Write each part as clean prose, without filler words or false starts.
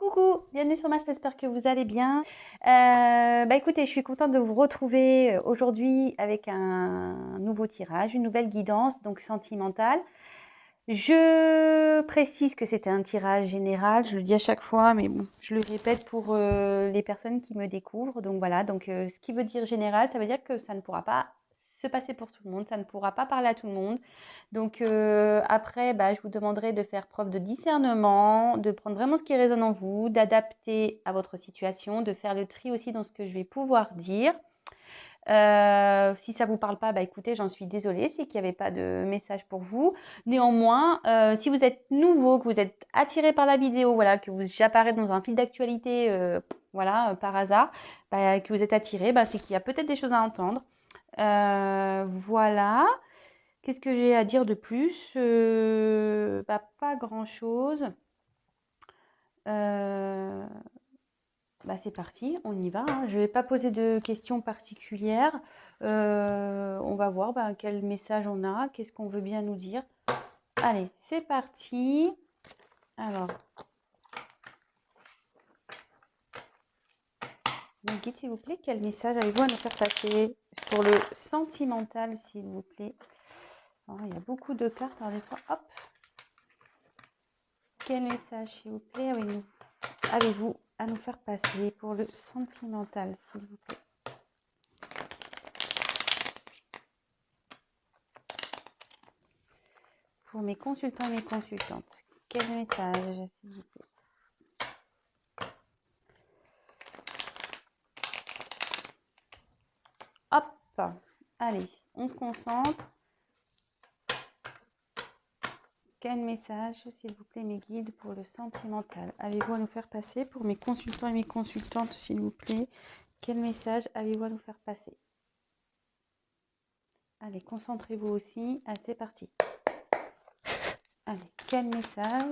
Coucou, bienvenue sur ma chaîne, j'espère que vous allez bien. Écoutez, je suis contente de vous retrouver aujourd'hui avec un nouveau tirage, une nouvelle guidance, donc sentimentale. Je précise que c'était un tirage général, je le dis à chaque fois, mais bon, je le répète pour les personnes qui me découvrent. Donc voilà, ce qui veut dire général, ça veut dire que ça ne pourra pas se passer pour tout le monde, ça ne pourra pas parler à tout le monde. Donc après, je vous demanderai de faire preuve de discernement, de prendre vraiment ce qui résonne en vous, d'adapter à votre situation, de faire le tri aussi dans ce que je vais pouvoir dire. Si ça vous parle pas, écoutez, j'en suis désolée, c'est qu'il n'y avait pas de message pour vous. Néanmoins, si vous êtes nouveau, que vous êtes attiré par la vidéo, voilà, que j'apparais dans un fil d'actualité, par hasard, que vous êtes attiré, c'est qu'il y a peut-être des choses à entendre. Voilà. Qu'est-ce que j'ai à dire de plus? Pas grand-chose. C'est parti, on y va, hein. Je ne vais pas poser de questions particulières. On va voir quel message on a, qu'est-ce qu'on veut bien nous dire. Allez, c'est parti. Alors, mes guides, s'il vous plaît, quel message avez-vous à nous faire passer pour le sentimental, s'il vous plaît? Alors, il y a beaucoup de cartes, alors des fois, hop. Quel message, s'il vous plaît, avez-vous à nous faire passer pour le sentimental, s'il vous plaît? Pour mes consultants et mes consultantes, quel message, s'il vous plaît? Hop, allez, on se concentre. Quel message, s'il vous plaît, mes guides, pour le sentimental avez-vous à nous faire passer pour mes consultants et mes consultantes, s'il vous plaît? Quel message avez-vous à nous faire passer? Allez, concentrez-vous aussi. Allez, c'est parti. Allez, quel message?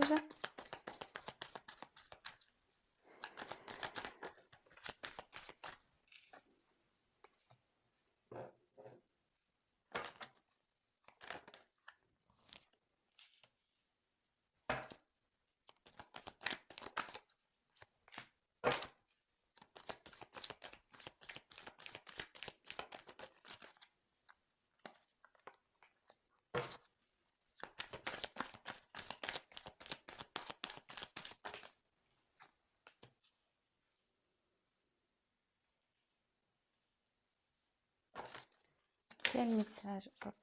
Quel message? Hop.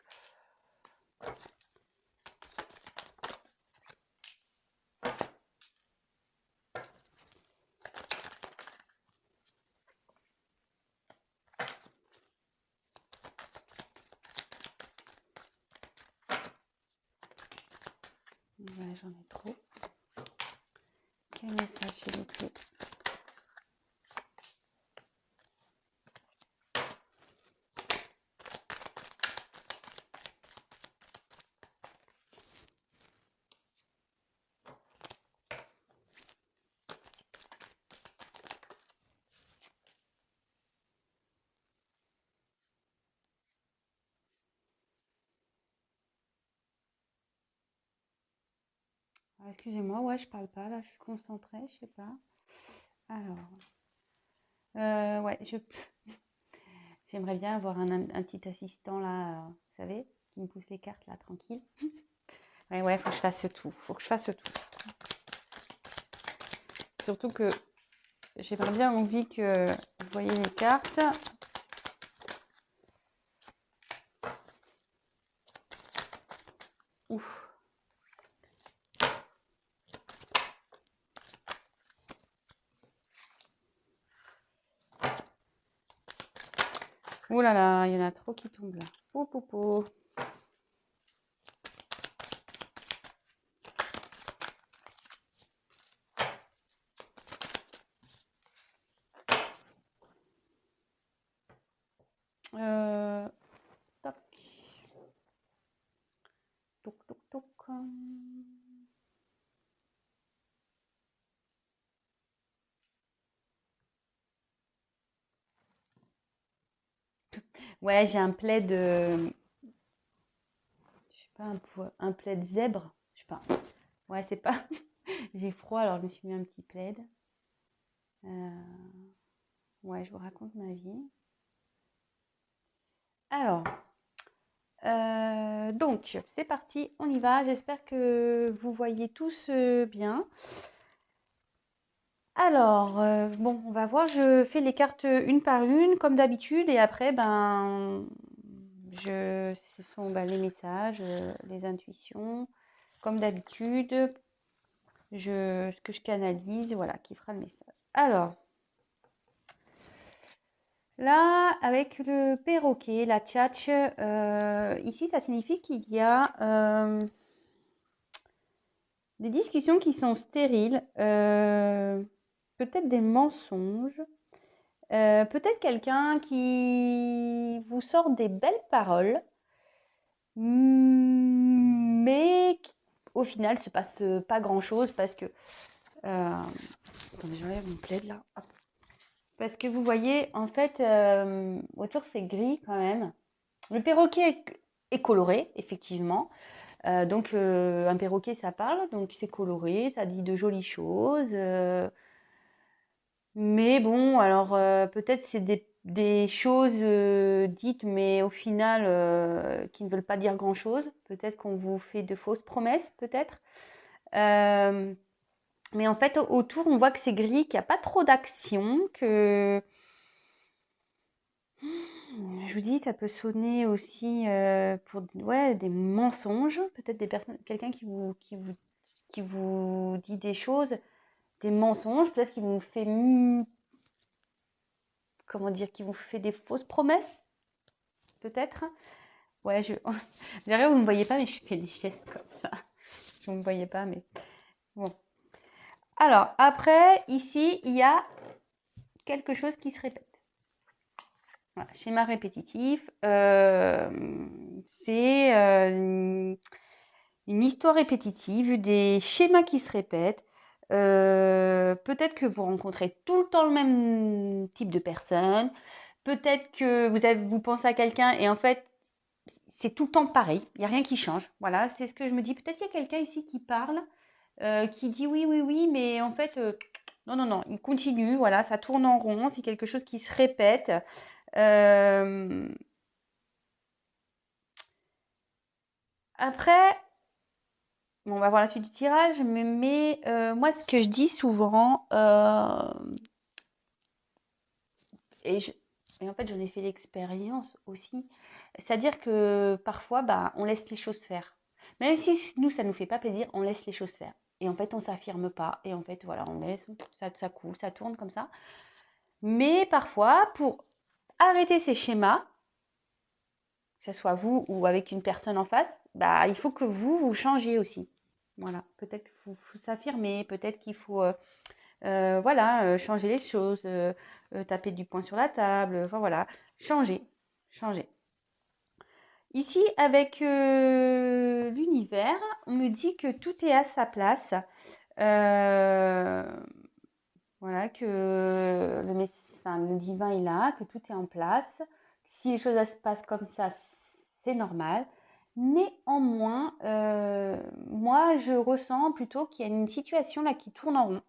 Ouais, j'en ai trop. Quel message, s'il vous plaît? Excusez-moi, ouais, je parle pas, là, je suis concentrée, je sais pas. Alors, ouais, j'aimerais bien avoir un petit assistant, là, vous savez, qui me pousse les cartes, là, tranquille. Ouais, faut que je fasse tout, Surtout que j'ai bien envie que vous voyez les cartes. Ouf. Ouh là là, il y en a trop qui tombent là. Pou, pou, pou. Toc. Toc, toc, toc. Ouais, j'ai un plaid, je sais pas, un plaid zèbre, je sais pas. Ouais, c'est pas. J'ai j'ai froid, alors je me suis mis un petit plaid. Ouais, je vous raconte ma vie. Alors, donc, c'est parti, on y va. J'espère que vous voyez tous bien. Alors, bon, on va voir. Je fais les cartes une par une, comme d'habitude, et après, ce sont les messages, les intuitions, comme d'habitude. Ce que je canalise, voilà, qui fera le message. Alors, là, avec le perroquet, la tchatche, ici, ça signifie qu'il y a des discussions qui sont stériles, peut-être des mensonges, peut-être quelqu'un qui vous sort des belles paroles, mais au final, se passe pas grand-chose parce que... attendez, j'enlève mon plaid là. Hop. Parce que vous voyez, en fait, autour c'est gris quand même. Le perroquet est coloré, effectivement. Donc un perroquet, ça parle, donc c'est coloré, ça dit de jolies choses. Mais bon, alors peut-être c'est des choses dites, mais au final qui ne veulent pas dire grand-chose. Peut-être qu'on vous fait de fausses promesses, peut-être. Mais en fait, autour, on voit que c'est gris, qu'il n'y a pas trop d'action, que... Je vous dis, ça peut sonner aussi pour des mensonges. Peut-être des personnes, quelqu'un qui vous dit des choses, des mensonges, peut-être qu'il vous fait, comment dire, qui vous fait des fausses promesses, peut-être. Ouais, derrière, vous ne me voyez pas, mais je fais des gestes comme ça. Vous ne me voyez pas, mais bon. Alors, après, ici, il y a quelque chose qui se répète. Voilà, schéma répétitif, c'est une histoire répétitive, des schémas qui se répètent. Peut-être que vous rencontrez tout le temps le même type de personne. Peut-être que vous pensez à quelqu'un et en fait, c'est tout le temps pareil. Il n'y a rien qui change. Voilà, c'est ce que je me dis. Peut-être qu'il y a quelqu'un ici qui parle, qui dit oui, oui, oui, mais en fait, non, non, non, il continue. Voilà, ça tourne en rond. C'est quelque chose qui se répète. Après, on va voir la suite du tirage, mais moi, ce que je dis souvent, et en fait, j'en ai fait l'expérience aussi, c'est-à-dire que parfois, on laisse les choses faire. Même si nous, ça ne nous fait pas plaisir, on laisse les choses faire. Et en fait, on ne s'affirme pas. Et en fait, voilà, on laisse, ça coule, ça tourne comme ça. Mais parfois, pour arrêter ces schémas, que ce soit vous ou avec une personne en face, il faut que vous changiez aussi. Voilà, peut-être qu'il faut s'affirmer, peut-être qu'il faut changer les choses, taper du poing sur la table, enfin voilà, changer, changer. Ici, avec l'univers, on me dit que tout est à sa place. Voilà, que le divin est là, que tout est en place. Si les choses se passent comme ça, c'est normal. Néanmoins, moi, je ressens plutôt qu'il y a une situation là qui tourne en rond.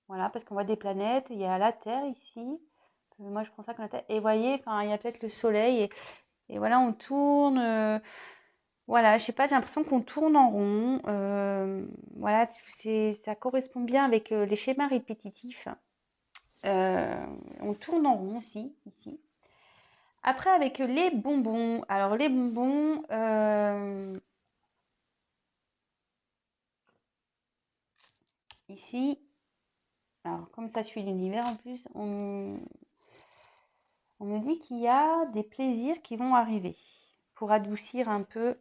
Voilà, parce qu'on voit des planètes, il y a la Terre ici. Moi, je prends ça comme la Terre. Et vous voyez, enfin, il y a peut-être le Soleil. Et voilà, on tourne. Voilà, je sais pas, j'ai l'impression qu'on tourne en rond. Voilà, ça correspond bien avec les schémas répétitifs. On tourne en rond aussi, ici. Après, avec les bonbons. Alors, les bonbons, ici, alors comme ça suit l'univers en plus, on me dit qu'il y a des plaisirs qui vont arriver pour adoucir un peu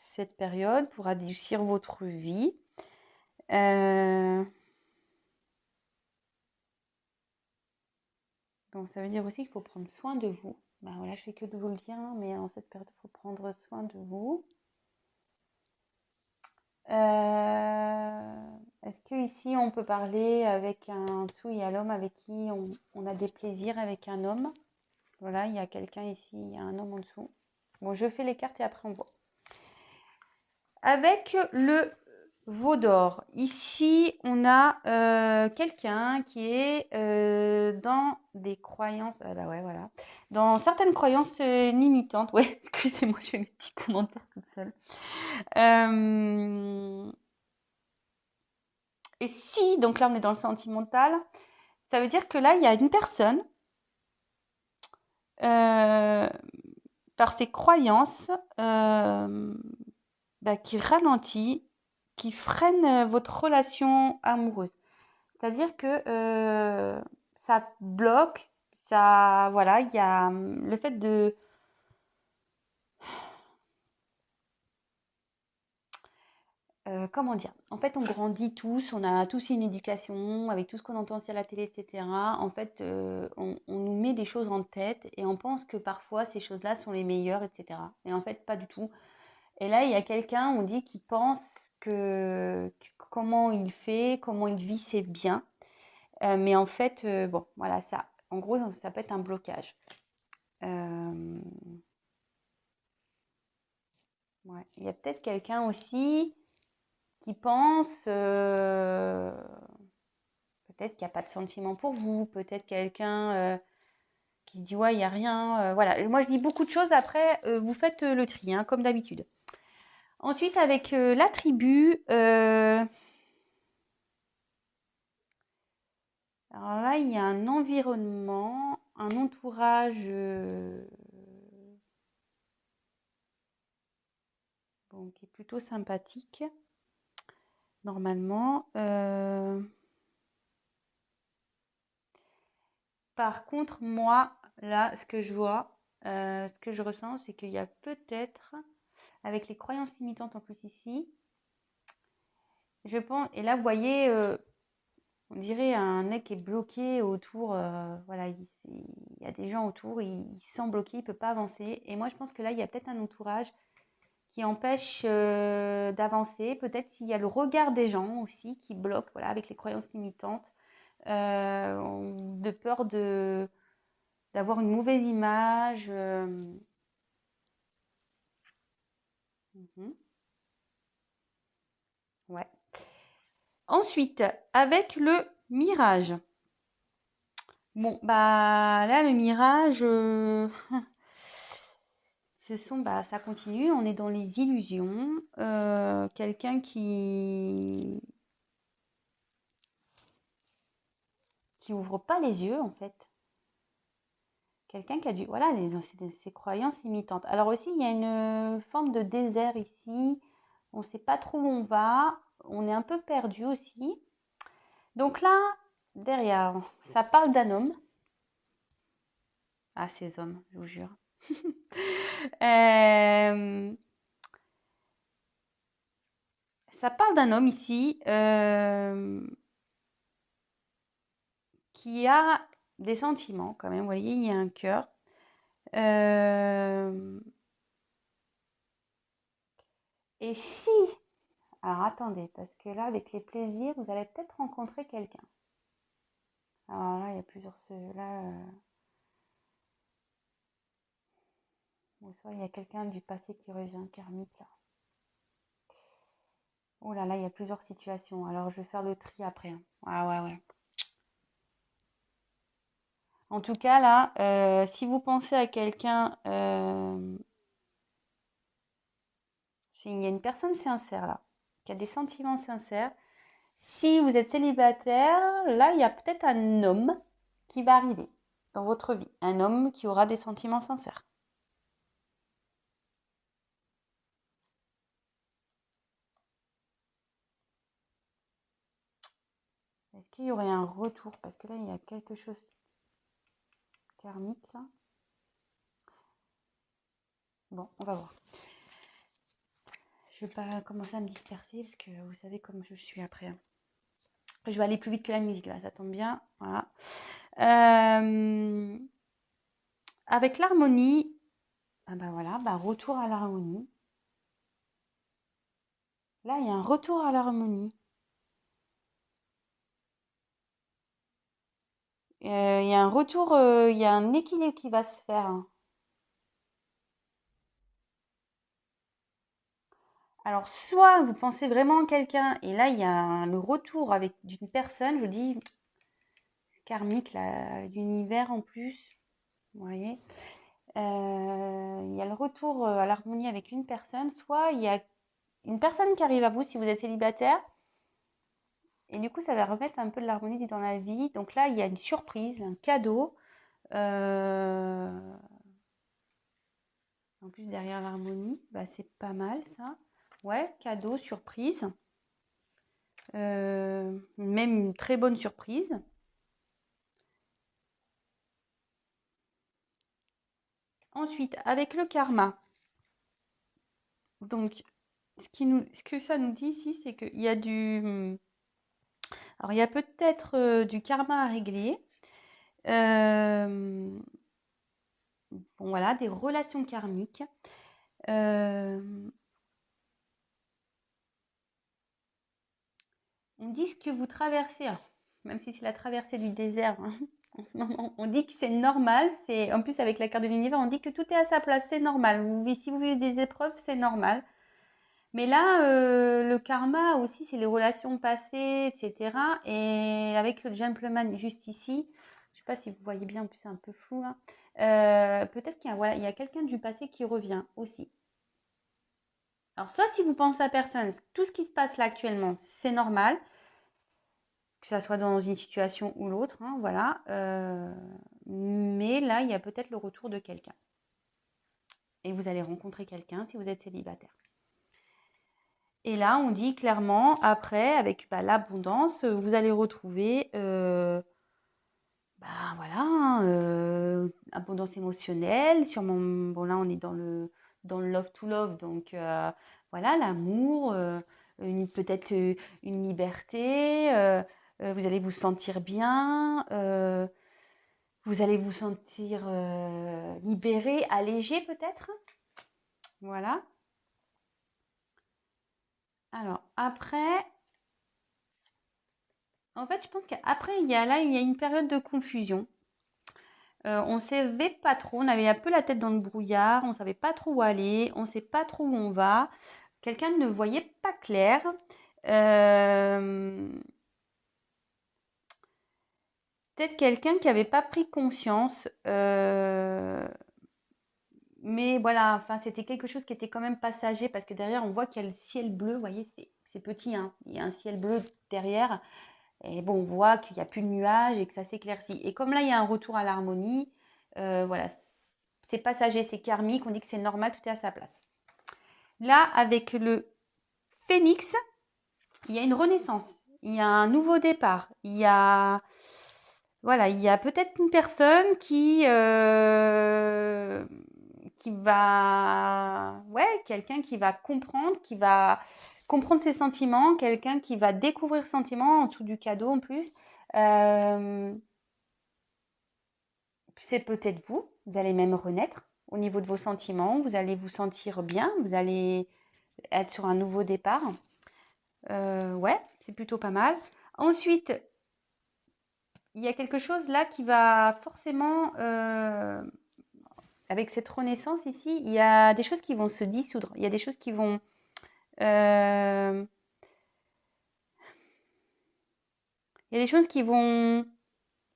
cette période, pour adoucir votre vie. Donc ça veut dire aussi qu'il faut prendre soin de vous. Voilà, je fais que de vous le dire, hein, mais en cette période, il faut prendre soin de vous. Est-ce que ici on peut parler avec un dessous, il y a l'homme avec qui on a des plaisirs avec un homme. Voilà, il y a quelqu'un ici, il y a un homme en dessous. Bon, je fais les cartes et après on voit. avec le veau d'or. Ici, on a quelqu'un qui est dans des croyances. Ah bah ouais, voilà. Dans certaines croyances limitantes. Ouais, excusez-moi, je fais mes petits commentaires toute seule. Et si, donc là, on est dans le sentimental, ça veut dire que là, il y a une personne, par ses croyances, qui ralentit, qui freine votre relation amoureuse. C'est-à-dire que ça bloque, ça, voilà, il y a le fait de... comment dire? En fait, on grandit tous, on a tous une éducation, avec tout ce qu'on entend aussi à la télé, etc. En fait, on nous met des choses en tête et on pense que parfois ces choses-là sont les meilleures, etc. Et en fait, pas du tout. Et là, il y a quelqu'un, on dit, qui pense que comment il fait, comment il vit, c'est bien. Mais en fait, bon, voilà, ça, en gros, ça peut être un blocage. Euh, ouais. Il y a peut-être quelqu'un aussi qui pense, peut-être qu'il n'y a pas de sentiment pour vous, peut-être quelqu'un qui se dit, ouais, il n'y a rien. Voilà, moi je dis beaucoup de choses, après, vous faites le tri, hein, comme d'habitude. Ensuite, avec la tribu, alors là, il y a un environnement, un entourage bon, qui est plutôt sympathique, normalement. Par contre, moi, là, ce que je vois, ce que je ressens, c'est qu'il y a peut-être, avec les croyances limitantes en plus ici, je pense, et là, vous voyez, on dirait un nez qui est bloqué autour, voilà, il y a des gens autour, il se sent bloqué, il ne peut pas avancer. Et moi, je pense que là, il y a peut-être un entourage qui empêche d'avancer. Peut-être qu'il y a le regard des gens aussi qui bloque, voilà, avec les croyances limitantes, de peur d'avoir une mauvaise image. Ouais. Ensuite, avec le mirage. Bon, bah là, le mirage, ça continue. On est dans les illusions. Quelqu'un qui ouvre pas les yeux, en fait. Quelqu'un qui a dû, voilà, ses croyances limitantes. Alors aussi, il y a une forme de désert ici. On ne sait pas trop où on va. On est un peu perdu aussi. Donc là, derrière, ça parle d'un homme. Ah, ces hommes, je vous jure. Ça parle d'un homme ici qui a des sentiments quand même. Vous voyez, il y a un cœur. Et si... Alors attendez, parce que là, avec les plaisirs, vous allez peut-être rencontrer quelqu'un. Alors là, il y a plusieurs... Là, soit il y a quelqu'un du passé qui revient, karmique. Là. Oh là là, il y a plusieurs situations. Alors je vais faire le tri après. Hein. Ah ouais, ouais. En tout cas, là, si vous pensez à quelqu'un, il y a une personne sincère là, qui a des sentiments sincères. Si vous êtes célibataire, là, il y a peut-être un homme qui va arriver dans votre vie. Un homme qui aura des sentiments sincères. Est-ce qu'il y aurait un retour? Parce que là, il y a quelque chose karmique là. Bon, on va voir. Je ne vais pas commencer à me disperser parce que vous savez comme je suis après. Je vais aller plus vite que la musique là, ça tombe bien. Voilà. Avec l'harmonie, ah ben voilà, retour à l'harmonie. Là, il y a un retour à l'harmonie. Il y a un retour, il y a un équilibre qui va se faire. Hein. Alors, soit vous pensez vraiment en quelqu'un, et là, il y a le retour avec d'une personne, je dis karmique, l'univers en plus, vous voyez. Il y a le retour à l'harmonie avec une personne, soit il y a une personne qui arrive à vous si vous êtes célibataire, et du coup, ça va remettre un peu de l'harmonie dans la vie. Donc là, il y a une surprise, un cadeau. En plus, derrière l'harmonie, bah, c'est pas mal ça. Ouais, cadeau, surprise. Même une très bonne surprise. Ensuite, avec le karma. Donc, ce que ça nous dit ici, c'est qu'il y a alors, il y a peut-être du karma à régler. Bon, voilà, des relations karmiques. On dit ce que vous traversez, alors, même si c'est la traversée du désert hein, en ce moment, on dit que c'est normal. En plus, avec la carte de l'univers, on dit que tout est à sa place, c'est normal. Si vous vivez des épreuves, c'est normal. Mais là, le karma aussi, c'est les relations passées, etc. Et avec le gentleman juste ici, je ne sais pas si vous voyez bien, en plus c'est un peu flou là. Peut-être qu'il y a, voilà, il y a quelqu'un du passé qui revient aussi. Alors, soit si vous pensez à personne, tout ce qui se passe là actuellement, c'est normal, que ça soit dans une situation ou l'autre, hein, voilà. Mais là, il y a peut-être le retour de quelqu'un. Et vous allez rencontrer quelqu'un si vous êtes célibataire. Et là, on dit clairement, après, avec l'abondance, vous allez retrouver, voilà, hein, abondance émotionnelle. Sûrement, bon là, on est dans le love to love, donc voilà, l'amour, peut-être une liberté. Vous allez vous sentir bien, vous allez vous sentir libéré, allégé peut-être. Voilà. Alors, après, en fait, je pense qu'après, il y a une période de confusion. On ne savait pas trop, on avait un peu la tête dans le brouillard, on ne savait pas trop où aller, on ne sait pas trop où on va. Quelqu'un ne voyait pas clair. Peut-être quelqu'un qui n'avait pas pris conscience. Mais voilà, enfin, c'était quelque chose qui était quand même passager parce que derrière, on voit qu'il y a le ciel bleu. Vous voyez, c'est petit, hein. Il y a un ciel bleu derrière. Et bon, on voit qu'il n'y a plus de nuages et que ça s'éclaircit. Et comme là, il y a un retour à l'harmonie, voilà, c'est passager, c'est karmique, on dit que c'est normal, tout est à sa place. Là, avec le phénix, il y a une renaissance, il y a un nouveau départ, voilà, il y a peut-être une personne qui va, ouais, quelqu'un qui va comprendre ses sentiments, quelqu'un qui va découvrir ses sentiments en dessous du cadeau en plus. Euh, c'est peut-être vous, vous allez même renaître au niveau de vos sentiments, vous allez vous sentir bien, vous allez être sur un nouveau départ. Ouais, c'est plutôt pas mal. Ensuite, il y a quelque chose là qui va forcément, avec cette renaissance ici, il y a des choses qui vont se dissoudre. Il y a des choses qui vont... euh, il y a des choses qui vont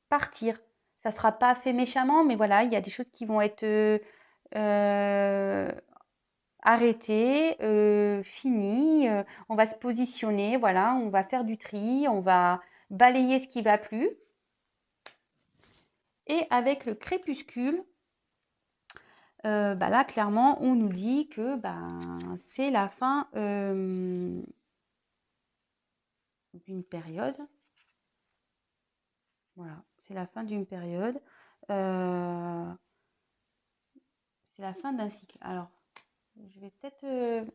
partir. Ça ne sera pas fait méchamment, mais voilà, il y a des choses qui vont être euh, arrêtées, finies. On va se positionner, voilà, on va faire du tri, on va balayer ce qui ne va plus. Et avec le crépuscule, là, clairement, on nous dit que c'est la fin d'une période. Voilà, c'est la fin d'une période. C'est la fin d'un cycle. Alors, je vais peut-être...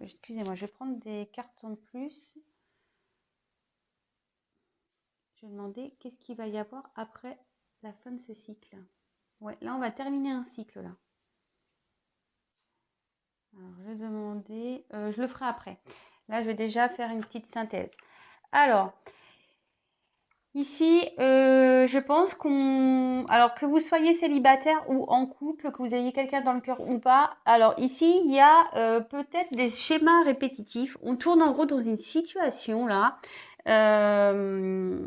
excusez-moi, je vais prendre des cartes en plus. Je vais demander qu'est-ce qu'il va y avoir après la fin de ce cycle. Ouais, là, on va terminer un cycle, là. Alors, je vais demander... je le ferai après. Là, je vais déjà faire une petite synthèse. Alors, Ici, je pense alors que vous soyez célibataire ou en couple, que vous ayez quelqu'un dans le cœur ou pas, alors ici, il y a peut-être des schémas répétitifs. On tourne en gros dans une situation là. Euh,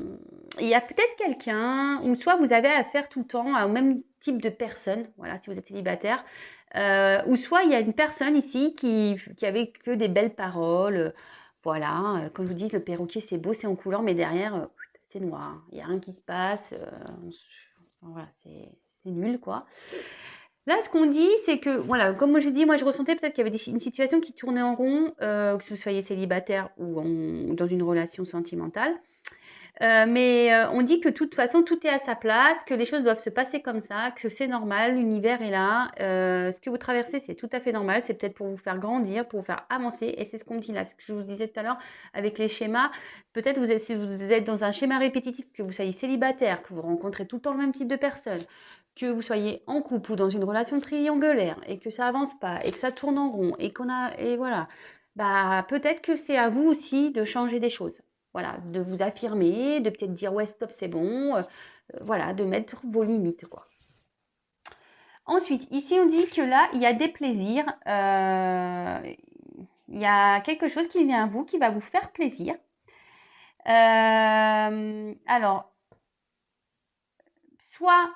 il y a peut-être quelqu'un, ou soit vous avez affaire tout le temps au même type de personne, voilà, si vous êtes célibataire, ou soit il y a une personne ici qui avait que des belles paroles. Voilà, comme je vous dis, le perroquet c'est beau, c'est en couleur, mais derrière, c'est noir. Il n'y a rien qui se passe. Voilà, c'est nul, quoi. Là, ce qu'on dit, c'est que, voilà, comme moi j'ai dit, moi je ressentais peut-être qu'il y avait une situation qui tournait en rond, que vous soyez célibataire ou dans une relation sentimentale. Mais on dit que de toute façon, tout est à sa place, que les choses doivent se passer comme ça, que c'est normal, l'univers est là. Ce que vous traversez, c'est tout à fait normal. C'est peut-être pour vous faire grandir, pour vous faire avancer. Et c'est ce qu'on me dit là, ce que je vous disais tout à l'heure avec les schémas. Peut-être si vous êtes dans un schéma répétitif, que vous soyez célibataire, que vous rencontrez tout le temps le même type de personne, que vous soyez en couple ou dans une relation triangulaire et que ça avance pas et que ça tourne en rond et voilà. Bah, peut-être que c'est à vous aussi de changer des choses. Voilà, de vous affirmer, de peut-être dire ouais stop c'est bon, voilà, de mettre vos limites quoi. Ensuite, ici on dit que là il y a des plaisirs, il y a quelque chose qui vient à vous qui va vous faire plaisir. Alors, soit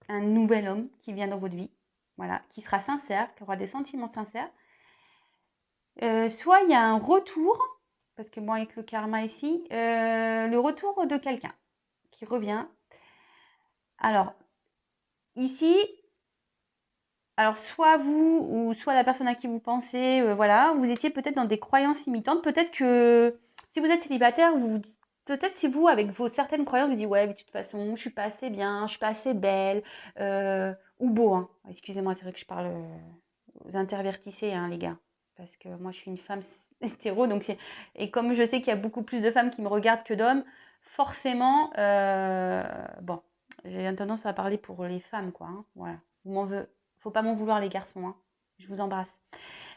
un nouvel homme qui vient dans votre vie, voilà, qui sera sincère, qui aura des sentiments sincères. Soit il y a un retour, parce que moi avec le karma ici, le retour de quelqu'un qui revient. Alors, ici, alors soit vous ou soit la personne à qui vous pensez, voilà, vous étiez peut-être dans des croyances limitantes. Peut-être que si vous êtes célibataire, peut-être si vous, avec vos certaines croyances, vous dites ouais, mais de toute façon, je suis pas assez bien, je suis pas assez belle, ou beau. Hein. Excusez-moi, c'est vrai que je parle, vous intervertissez, hein, les gars, parce que moi, je suis une femme hétéro, donc et comme je sais qu'il y a beaucoup plus de femmes qui me regardent que d'hommes, forcément, bon, j'ai tendance à parler pour les femmes, quoi. Hein, voilà, faut pas m'en vouloir les garçons, hein. Je vous embrasse.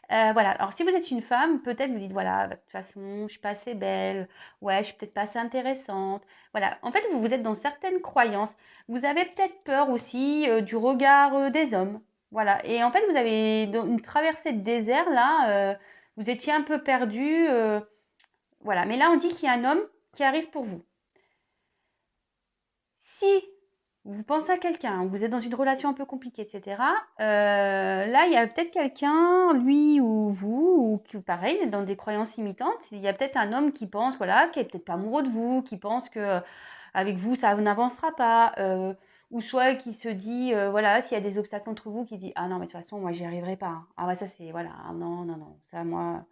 Voilà, alors si vous êtes une femme, peut-être vous dites voilà, bah, de toute façon, je suis pas assez belle, ouais, je suis peut-être pas assez intéressante. Voilà, en fait, vous êtes dans certaines croyances. Vous avez peut-être peur aussi du regard des hommes. Voilà, et en fait, vous avez dans une traversée de désert là, vous étiez un peu perdu. Voilà, mais là, on dit qu'il y a un homme qui arrive pour vous. Si vous pensez à quelqu'un, vous êtes dans une relation un peu compliquée, etc. Là, il y a peut-être quelqu'un, lui ou vous, ou qui, pareil, dans des croyances imitantes. Il y a peut-être un homme qui pense, voilà, qui est peut-être pas amoureux de vous, qui pense que avec vous, ça n'avancera pas, ou soit qui se dit, voilà, s'il y a des obstacles entre vous, qui dit, ah non, mais de toute façon, moi, j'y arriverai pas. Hein. Ah ouais, ça c'est, voilà, ah, non, non, non, ça, moi,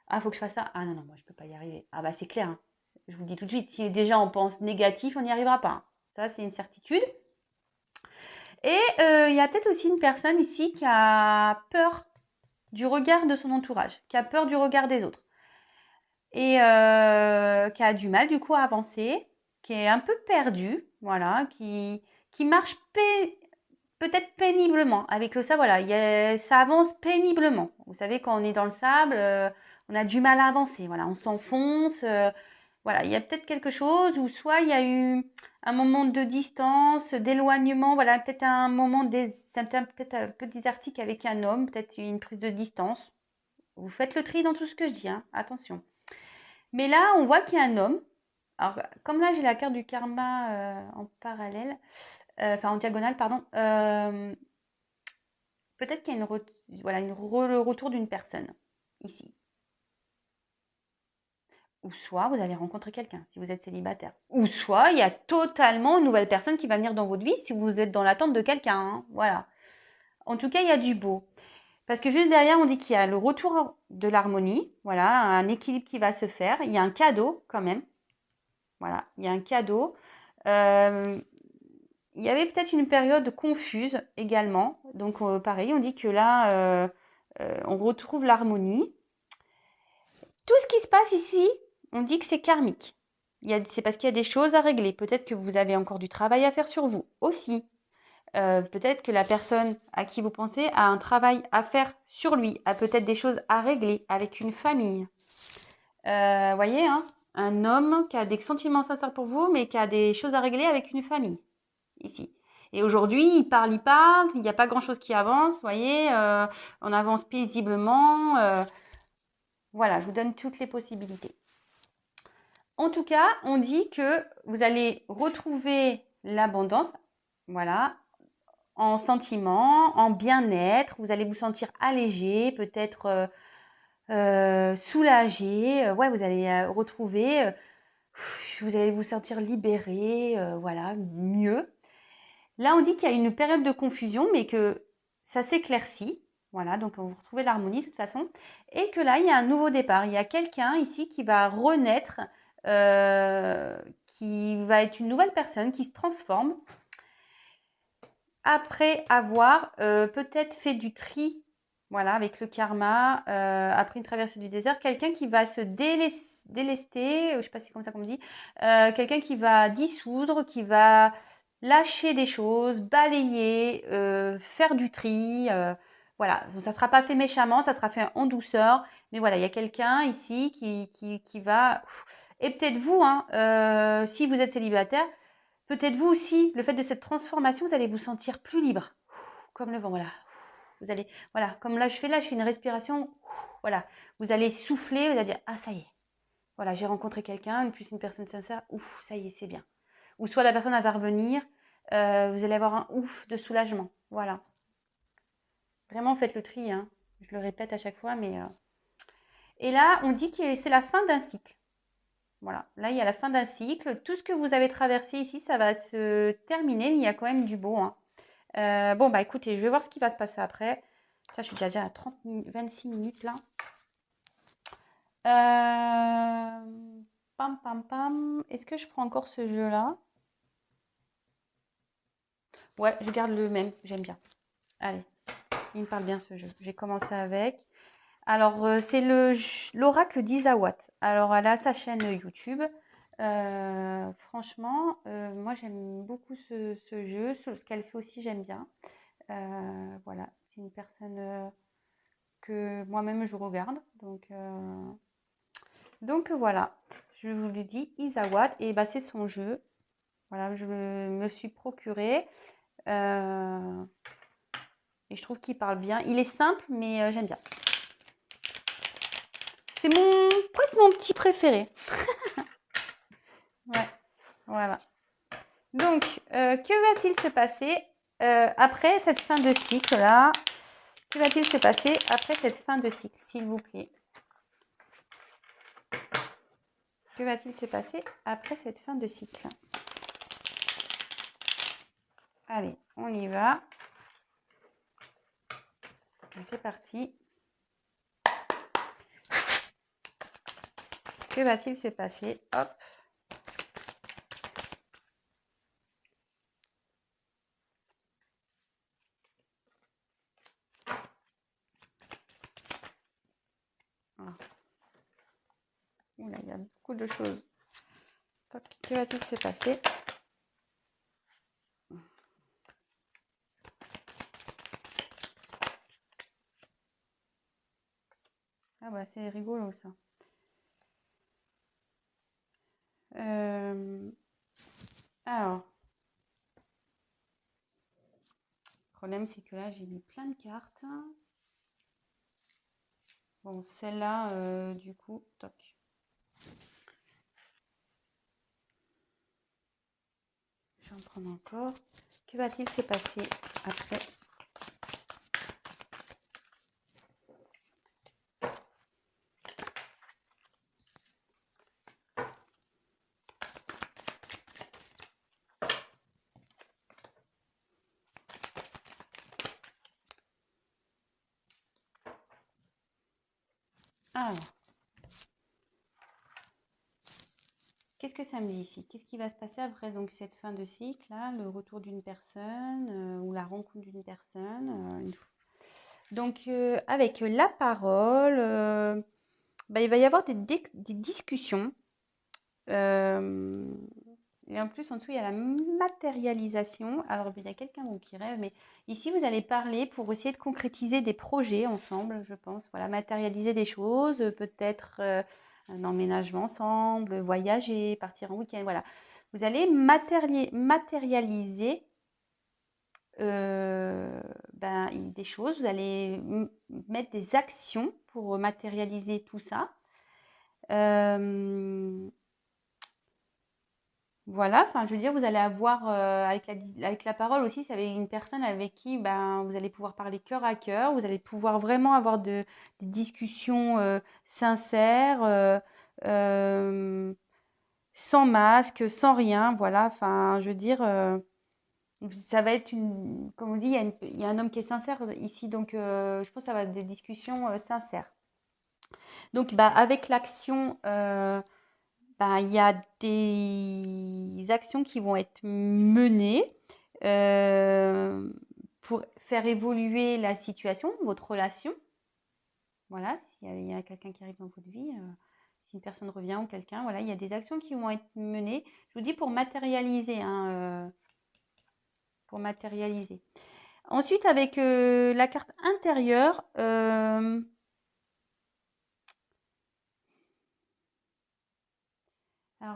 ah, faut que je fasse ça. Ah non, non, moi, je peux pas y arriver. Ah bah c'est clair. Hein. Je vous le dis tout de suite, si déjà on pense négatif, on n'y arrivera pas. Hein. Ça, c'est une certitude. Et il y a peut-être aussi une personne ici qui a peur du regard de son entourage, qui a peur du regard des autres et qui a du mal du coup à avancer, qui est un peu perdu, voilà, qui marche peut-être péniblement. Avec le sable, voilà, ça avance péniblement. Vous savez, quand on est dans le sable, on a du mal à avancer. Voilà, on s'enfonce. Voilà, il y a peut-être quelque chose, ou soit il y a eu un moment de distance, d'éloignement. Voilà, peut-être un moment, peut-être un peu désertique avec un homme, peut-être une prise de distance. Vous faites le tri dans tout ce que je dis, hein, attention. Mais là, on voit qu'il y a un homme. Alors, comme là, j'ai la carte du karma en parallèle, enfin en diagonale, pardon. Peut-être qu'il y a voilà, le retour d'une personne ici. Ou soit vous allez rencontrer quelqu'un si vous êtes célibataire. Ou soit il y a totalement une nouvelle personne qui va venir dans votre vie si vous êtes dans l'attente de quelqu'un. Hein. Voilà. En tout cas, il y a du beau. Parce que juste derrière, on dit qu'il y a le retour de l'harmonie. Voilà, un équilibre qui va se faire. Il y a un cadeau quand même. Voilà, il y a un cadeau. Il y avait peut-être une période confuse également. Donc pareil, on dit que là, on retrouve l'harmonie. Tout ce qui se passe ici, on dit que c'est karmique. C'est parce qu'il y a des choses à régler. Peut-être que vous avez encore du travail à faire sur vous aussi. Peut-être que la personne à qui vous pensez a un travail à faire sur lui, a peut-être des choses à régler avec une famille. Voyez, hein, un homme qui a des sentiments sincères pour vous, mais qui a des choses à régler avec une famille, ici. Et aujourd'hui, il parle, il n'y a pas grand-chose qui avance, vous voyez, on avance paisiblement. Voilà, je vous donne toutes les possibilités. En tout cas, on dit que vous allez retrouver l'abondance, voilà, en sentiments, en bien-être. Vous allez vous sentir allégé, peut-être soulagé. Ouais, vous allez retrouver, vous allez vous sentir libéré, voilà, mieux. Là, on dit qu'il y a une période de confusion, mais que ça s'éclaircit. Voilà, donc on va retrouver l'harmonie de toute façon. Et que là, il y a un nouveau départ. Il y a quelqu'un ici qui va renaître, qui va être une nouvelle personne, qui se transforme. Après avoir peut-être fait du tri, voilà, avec le karma, après une traversée du désert, quelqu'un qui va se délester, je ne sais pas si c'est comme ça qu'on me dit, quelqu'un qui va dissoudre, qui va lâcher des choses, balayer, faire du tri. Voilà, ça ne sera pas fait méchamment, ça sera fait en douceur. Mais voilà, il y a quelqu'un ici qui va... Et peut-être vous, hein, si vous êtes célibataire, peut-être vous aussi, le fait de cette transformation, vous allez vous sentir plus libre, comme le vent, voilà. Vous allez, voilà, comme là je fais une respiration, voilà. Vous allez souffler, vous allez dire, ah ça y est, voilà, j'ai rencontré quelqu'un, plus une personne sincère, ouf, ça y est, c'est bien. Ou soit la personne elle va revenir, vous allez avoir un ouf de soulagement, voilà. Vraiment faites le tri, hein. Je le répète à chaque fois, mais... Et là, on dit que c'est la fin d'un cycle. Voilà, là il y a la fin d'un cycle. Tout ce que vous avez traversé ici, ça va se terminer, mais il y a quand même du beau, hein. Bon, bah écoutez, je vais voir ce qui va se passer après. Ça, je suis déjà à 26 minutes là. Pam, pam, pam. Est-ce que je prends encore ce jeu-là? Ouais, je garde le même. J'aime bien. Allez, il me parle bien ce jeu. J'ai commencé avec. Alors, c'est l'oracle d'Isawat. Alors, elle a sa chaîne YouTube. Franchement, moi, j'aime beaucoup ce jeu. Ce qu'elle fait aussi, j'aime bien. Voilà, c'est une personne que moi-même je regarde. Donc voilà, je vous le dis, Isawat, et bah, c'est son jeu. Voilà, je me suis procuré. Et je trouve qu'il parle bien. Il est simple, mais j'aime bien. C'est presque mon petit préféré. Ouais, voilà. Donc, que va-t-il se passer après cette fin de cycle-là? Que va-t-il se passer après cette fin de cycle, s'il vous plaît? Que va-t-il se passer après cette fin de cycle? Allez, on y va. C'est parti. Que va-t-il se passer? Hop. Voilà. Oula, il y a beaucoup de choses. Que va-t-il se passer? Ah bah c'est rigolo ça. Alors, le problème c'est que là j'ai mis plein de cartes. Bon, celle-là, du coup, toc. Je vais en prendre encore. Que va-t-il se passer après? Alors, qu'est-ce que ça me dit ici? Qu'est-ce qui va se passer après donc cette fin de cycle là, le retour d'une personne ou la rencontre d'une personne Donc avec la parole, bah, il va y avoir des discussions. Et en plus, en dessous, il y a la matérialisation. Alors, il y a quelqu'un qui rêve, mais ici, vous allez parler pour essayer de concrétiser des projets ensemble, je pense. Voilà, matérialiser des choses, peut-être un emménagement ensemble, voyager, partir en week-end, voilà. Vous allez matérialiser des choses, vous allez mettre des actions pour matérialiser tout ça. Voilà, enfin, je veux dire, vous allez avoir avec la parole aussi, c'est avec une personne avec qui vous allez pouvoir parler cœur à cœur, vous allez pouvoir vraiment avoir des discussions sincères, sans masque, sans rien, voilà, enfin, je veux dire, ça va être comme on dit, il y a un homme qui est sincère ici, donc je pense que ça va être des discussions sincères. Donc, avec l'action, il y a des actions qui vont être menées pour faire évoluer la situation, votre relation. Voilà, s'il y a quelqu'un qui arrive dans votre vie, si une personne revient ou quelqu'un, voilà, il y a des actions qui vont être menées. Je vous dis pour matérialiser, hein, pour matérialiser. Ensuite, avec la carte intérieure, alors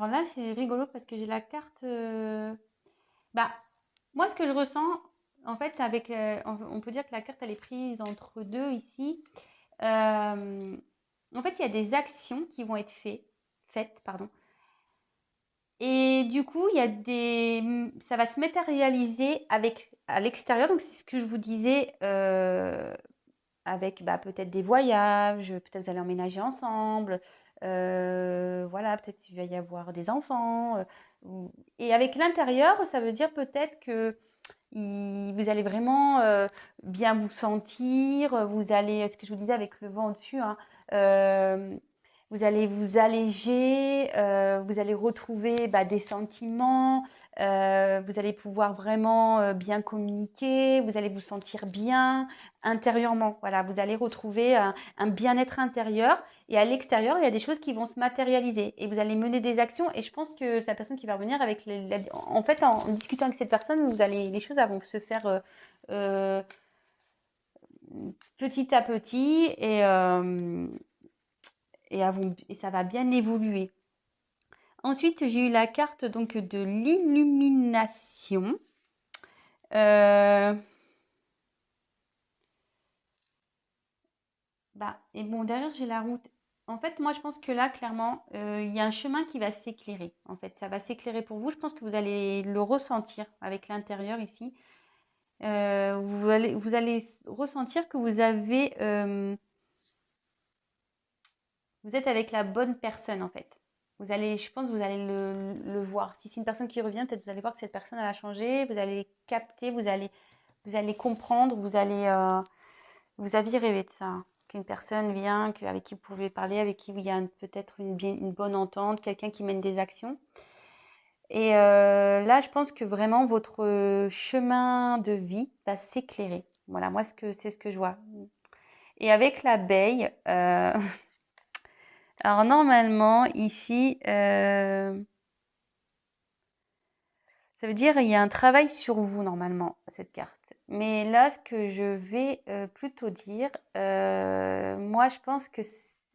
là, c'est rigolo parce que j'ai la carte. Moi, ce que je ressens, en fait, on peut dire que la carte, elle est prise entre deux ici. En fait, il y a des actions qui vont être faites, pardon. Et du coup, ça va se matérialiser à l'extérieur. Donc, c'est ce que je vous disais, avec peut-être des voyages, peut-être vous allez emménager ensemble, voilà, peut-être il va y avoir des enfants. Et avec l'intérieur, ça veut dire peut-être que vous allez vraiment bien vous sentir, vous allez, ce que je vous disais avec le vent au-dessus, hein, vous allez vous alléger, vous allez retrouver des sentiments, vous allez pouvoir vraiment bien communiquer, vous allez vous sentir bien intérieurement. Voilà, vous allez retrouver un bien-être intérieur et à l'extérieur, il y a des choses qui vont se matérialiser et vous allez mener des actions. Et je pense que la personne qui va revenir avec en fait, en discutant avec cette personne, les choses vont se faire euh, petit à petit et ça va bien évoluer. Ensuite, j'ai eu la carte donc de l'illumination. Et bon, derrière, j'ai la route. En fait, moi, je pense que là, clairement, il y a un chemin qui va s'éclairer. En fait, ça va s'éclairer pour vous. Je pense que vous allez le ressentir avec l'intérieur ici. Vous allez ressentir que vous êtes avec la bonne personne, en fait. Je pense que vous allez le voir. Si c'est une personne qui revient, peut-être vous allez voir que cette personne, elle a changé. Vous allez capter, vous allez comprendre, vous aviez rêvé de ça, hein, qu'une personne vient, avec qui vous pouvez parler, avec qui il y a peut-être une bonne entente, quelqu'un qui mène des actions. Et là, je pense que vraiment votre chemin de vie va s'éclairer. Voilà, moi, c'est ce que je vois. Et avec l'abeille, alors normalement, ici, ça veut dire il y a un travail sur vous, normalement, cette carte. Mais là, ce que je vais plutôt dire, moi, je pense que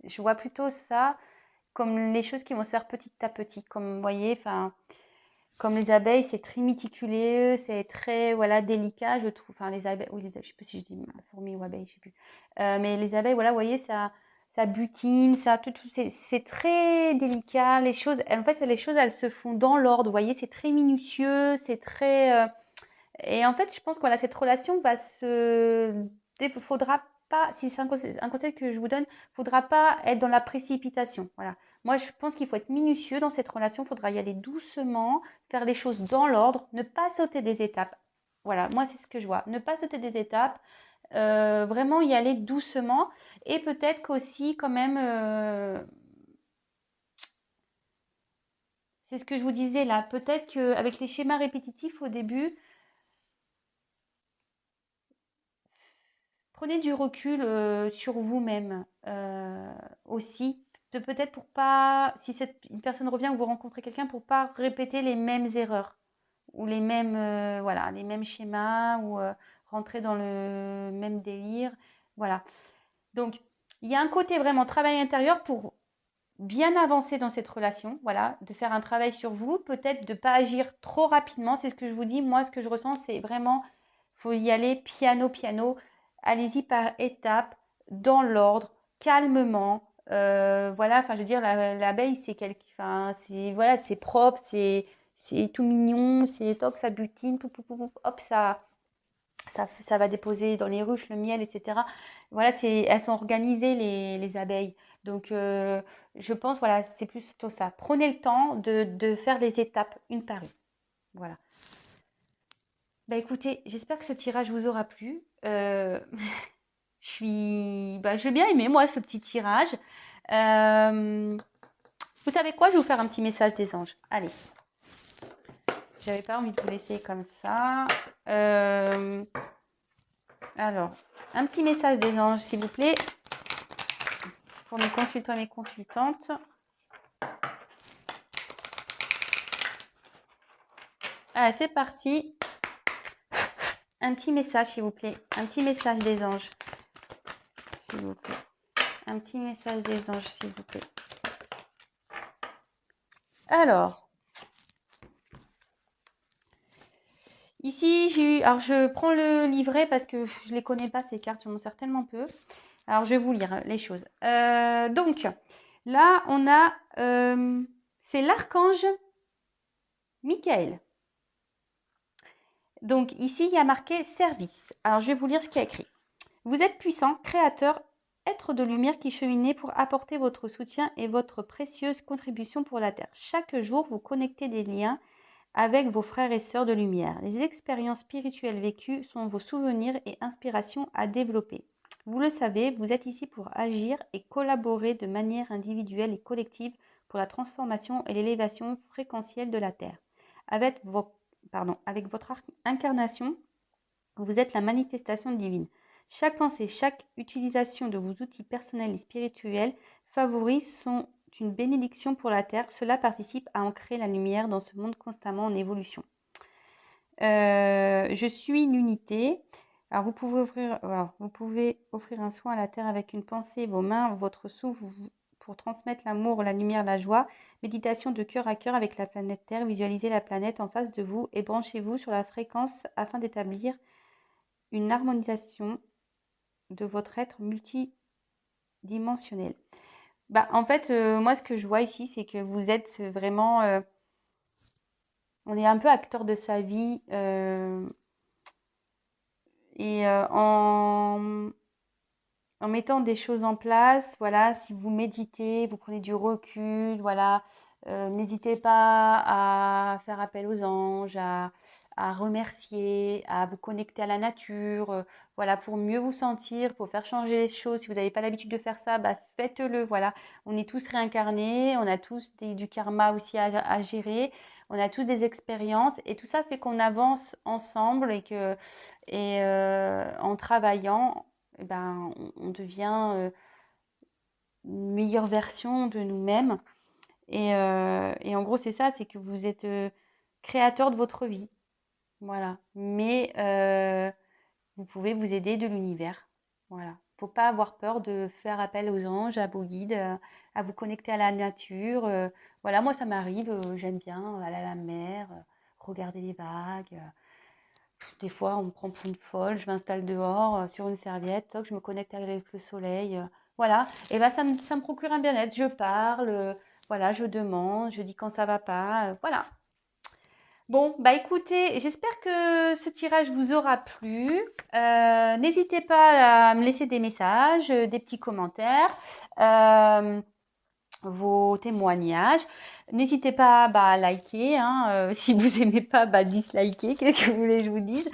je vois plutôt ça comme les choses qui vont se faire petit à petit. Comme vous voyez, enfin, comme les abeilles, c'est très méticuleux, c'est très voilà délicat, je trouve. Enfin, les abeilles, oui, je sais plus si je dis fourmis ou abeilles, je sais plus. Mais les abeilles, voilà, vous voyez, ça butine, c'est très délicat. Les choses, en fait, les choses, elles se font dans l'ordre. Vous voyez, c'est très minutieux, c'est très. Et en fait, je pense que voilà, cette relation va se. Faudra pas, si c'est un conseil que je vous donne, faudra pas être dans la précipitation. Voilà. Moi, je pense qu'il faut être minutieux dans cette relation. Il faudra y aller doucement, faire les choses dans l'ordre, ne pas sauter des étapes. Voilà, moi, c'est ce que je vois. Ne pas sauter des étapes, vraiment y aller doucement. Et peut-être qu'aussi, quand même, c'est ce que je vous disais là, peut-être qu'avec les schémas répétitifs au début, prenez du recul sur vous-même aussi. Peut-être pour pas, si une personne revient ou vous rencontrez quelqu'un, pour pas répéter les mêmes erreurs ou les mêmes, voilà, les mêmes schémas ou rentrer dans le même délire. Voilà. Donc, il y a un côté vraiment travail intérieur pour bien avancer dans cette relation, voilà, de faire un travail sur vous, peut-être de ne pas agir trop rapidement. C'est ce que je vous dis. Moi, ce que je ressens, c'est vraiment, faut y aller piano, piano. Allez-y par étapes, dans l'ordre, calmement. Voilà, enfin, je veux dire, l'abeille, c'est enfin, c'est voilà, c'est propre, c'est tout mignon, c'est toc, ça butine, pou, pou, pou, pou, hop, ça va déposer dans les ruches le miel, etc. Voilà, elles sont organisées, les abeilles. Donc, je pense, voilà, c'est plutôt ça. Prenez le temps de faire les étapes une par une. Voilà. Bah écoutez, j'espère que ce tirage vous aura plu. J'ai bien aimé, moi, ce petit tirage. Vous savez quoi? Je vais vous faire un petit message des anges. Allez. J'avais pas envie de vous laisser comme ça. Alors, un petit message des anges, s'il vous plaît, pour mes consultants et mes consultantes. Allez, c'est parti. Un petit message, s'il vous plaît. Un petit message des anges, s'il vous plaît. Un petit message des anges, s'il vous plaît. Alors, ici, alors je prends le livret parce que je ne les connais pas, ces cartes, je m'en sers tellement peu. Alors, je vais vous lire les choses. Donc, là, on a, c'est l'archange Michael. Donc, ici, il y a marqué service. Alors, je vais vous lire ce qu'il y a écrit. Vous êtes puissant, créateur, être de lumière qui cheminez pour apporter votre soutien et votre précieuse contribution pour la Terre. Chaque jour, vous connectez des liens avec vos frères et sœurs de lumière. Les expériences spirituelles vécues sont vos souvenirs et inspirations à développer. Vous le savez, vous êtes ici pour agir et collaborer de manière individuelle et collective pour la transformation et l'élévation fréquentielle de la Terre. Avec votre incarnation, vous êtes la manifestation divine. Chaque pensée, chaque utilisation de vos outils personnels et spirituels favorise une bénédiction pour la Terre. Cela participe à ancrer la lumière dans ce monde constamment en évolution. Je suis l'unité. Alors vous pouvez offrir un soin à la Terre avec une pensée, vos mains, votre souffle pour transmettre l'amour, la lumière, la joie. Méditation de cœur à cœur avec la planète Terre. Visualisez la planète en face de vous et branchez-vous sur la fréquence afin d'établir une harmonisation de votre être multidimensionnel. En fait, moi, ce que je vois ici, c'est que vous êtes vraiment... on est un peu acteur de sa vie. Et en mettant des choses en place, voilà, si vous méditez, vous prenez du recul, voilà, n'hésitez pas à faire appel aux anges, à remercier, à vous connecter à la nature, voilà, pour mieux vous sentir, pour faire changer les choses. Si vous n'avez pas l'habitude de faire ça, faites-le, voilà. On est tous réincarnés, on a tous du karma aussi à gérer, on a tous des expériences et tout ça fait qu'on avance ensemble et en travaillant, on devient une meilleure version de nous-mêmes. Et en gros, c'est ça, c'est que vous êtes créateur de votre vie. Voilà. Mais vous pouvez vous aider de l'univers. Voilà. Faut pas avoir peur de faire appel aux anges, à vos guides, à vous connecter à la nature. Voilà, moi, ça m'arrive, j'aime bien aller à la mer, regarder les vagues. Des fois, on me prend pour une folle, je m'installe dehors sur une serviette, toc, je me connecte avec le soleil. Voilà. Et ça me procure un bien-être. Je parle, voilà, je demande, je dis quand ça va pas. Voilà. Bon, écoutez, j'espère que ce tirage vous aura plu. N'hésitez pas à me laisser des messages, des petits commentaires, vos témoignages. N'hésitez pas à liker. Si vous n'aimez pas, disliker. Qu'est-ce que vous voulez que je vous dise?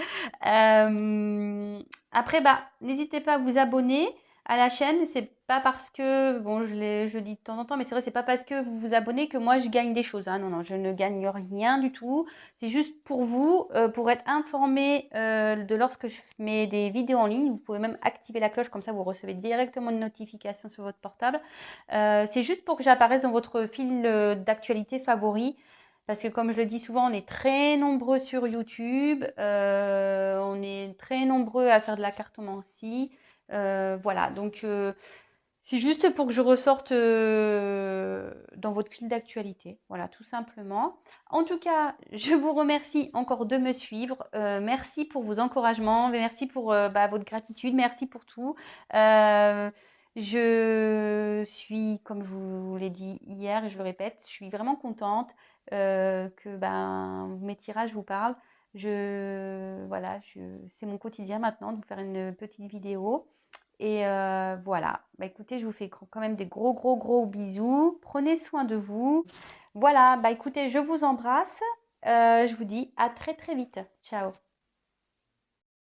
Après, n'hésitez pas à vous abonner à la chaîne. C'est pas parce que, bon, je le dis de temps en temps, mais c'est vrai, c'est pas parce que vous vous abonnez que moi je gagne des choses. Non, non, je ne gagne rien du tout. C'est juste pour vous, pour être informé de lorsque je mets des vidéos en ligne. Vous pouvez même activer la cloche, comme ça vous recevez directement une notification sur votre portable. C'est juste pour que j'apparaisse dans votre fil d'actualité favori. Parce que comme je le dis souvent, on est très nombreux sur YouTube. On est très nombreux à faire de la cartomancie. Voilà, donc c'est juste pour que je ressorte dans votre fil d'actualité. Voilà, tout simplement. En tout cas, je vous remercie encore de me suivre. Merci pour vos encouragements, merci pour votre gratitude, merci pour tout. Je suis, comme je vous l'ai dit hier et je le répète, je suis vraiment contente que mes tirages vous parlent. Voilà, c'est mon quotidien maintenant de vous faire une petite vidéo. Et voilà, écoutez, je vous fais quand même des gros, gros, gros bisous. Prenez soin de vous. Voilà, écoutez, je vous embrasse. Je vous dis à très, très vite. Ciao.